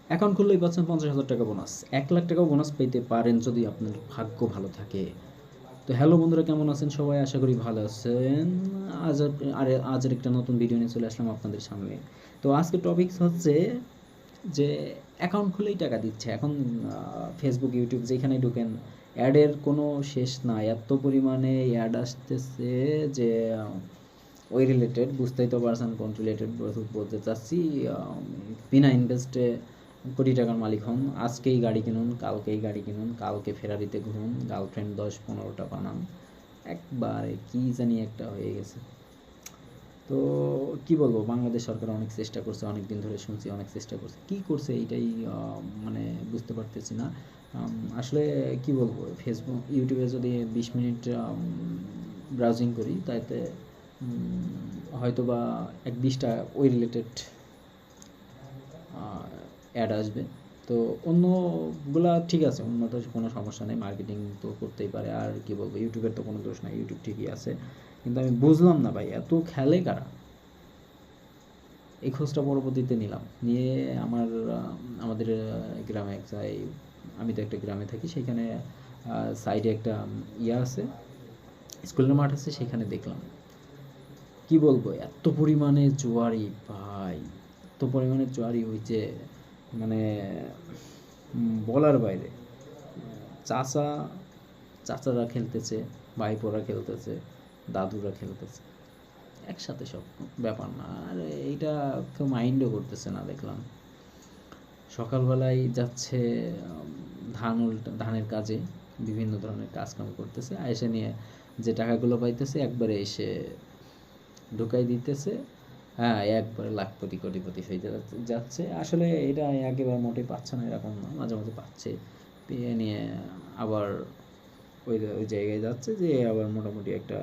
Account খুললেই পাচ্ছেন 50,000 টাকা বোনাস। 1,00,000 টাকাও বোনাস পেতে পারেন যদি আপনার ভাগ্য ভালো থাকে। তো হ্যালো বন্ধুরা, কেমন আছেন সবাই? আশা করি ভালো আছেন। আজের একটা নতুন ভিডিও নিয়ে চলে আসলাম আপনাদের সামনে। তো আজকের টপিকস হচ্ছে যে অ্যাকাউন্ট খুলেই টাকা দিচ্ছে। এখন ফেসবুক, ইউটিউব যেখানেই ঢোকেন অ্যাডের কোনো শেষ নাই। এত পরিমাণে অ্যাড আসতেছে যে ওই রিলেটেড বুঝতেই তো পারছেন কোন রিলেটেড বলতে চাচ্ছি। বিনা ইনভেস্টে কোটি টাকার মালিক হন। আজকেই গাড়ি কিনুন, কালকেই গাড়ি কিনুন, কালকে ফেরারিতে ঘুরুন, গার্লফ্রেন্ড 10-15টা বানান। একবারে কি জানি একটা হয়ে গেছে। তো কি বলবো, বাংলাদেশ সরকার অনেক চেষ্টা করছে, অনেক দিন ধরে শুনছি অনেক চেষ্টা করছে। কি করছে এইটাই মানে বুঝতে পারতেছি না। আসলে কি বলবো, ফেসবুক, ইউটিউবে যদি 20 মিনিট ব্রাউজিং করি তাতে হয়তোবা 1-20টা ওই রিলেটেড অ্যাড আসবে। তো অন্যগুলা ঠিক আছে, উন্নত কোনো সমস্যা নেই, মার্কেটিং তো করতেই পারে। আর কি বলবো, ইউটিউবের তো কোনো দোষ নাই, ইউটিউব ঠিকই আছে। কিন্তু আমি বুঝলাম না ভাই, এত খেলে কারা? এই খোঁজটা পরবর্তীতে নিলাম, নিয়ে আমাদের গ্রামে এক জায়গায়, আমি তো একটা গ্রামে থাকি, সেখানে সাইডে একটা ইয়ে আছে, স্কুলের মাঠ আছে, সেখানে দেখলাম। কি বলবো, এত পরিমাণে জুয়ারি ভাই, এত পরিমাণে জুয়ারি হয়েছে, মানে বলার বাইরে। চাচা চাচারা খেলতেছে, ভাইপোরা খেলতেছে, দাদুরা খেলতেছে একসাথে, সব ব্যাপার না। আর এইটা কেউ মাইন্ডও করতেছে না দেখলাম। সকালবেলায় যাচ্ছে ধানের কাজে, বিভিন্ন ধরনের কাজকাম করতেছে, এসে নিয়ে যে টাকাগুলো পাইতেছে একবারে এসে ঢুকাই দিতেছে। হ্যাঁ, একবারে লাখপতি কোটিপতি হয়ে যাচ্ছে। আসলে এটা একেবারে মোটেই পাচ্ছে না এরকম না, মাঝে মাঝে পাচ্ছে। পেয়ে নিয়ে আবার ওই জায়গায় যাচ্ছে, যে আবার মোটামুটি একটা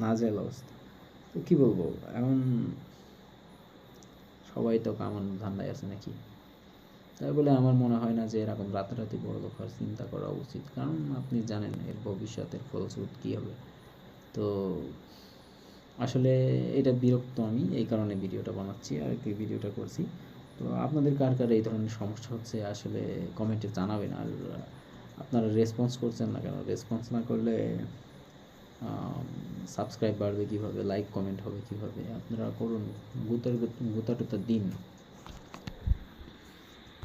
নাজেহাল অবস্থা। তো কী বলবো এখন, সবাই তো কামান ধান্দায় আছে নাকি? তাই বলে আমার মনে হয় না যে এরকম রাতারাতি বড়লোক হওয়ার চিন্তা করা উচিত, কারণ আপনি জানেন এর ভবিষ্যতের ফলস্রুত কী হবে। তো আসলে এটা বিরক্ত আমি, এই কারণে ভিডিওটা বানাচ্ছি আর কি, ভিডিওটা করছি। তো আপনাদের কার কার এই ধরনের সমস্যা হচ্ছে আসলে কমেন্টে জানাবেন। আর আপনারা রেসপন্স করছেন না কেন? রেসপন্স না করলে সাবস্ক্রাইব বাড়বে কীভাবে, লাইক কমেন্ট হবে কীভাবে? আপনারা করুন, গুতা টুতা দিন।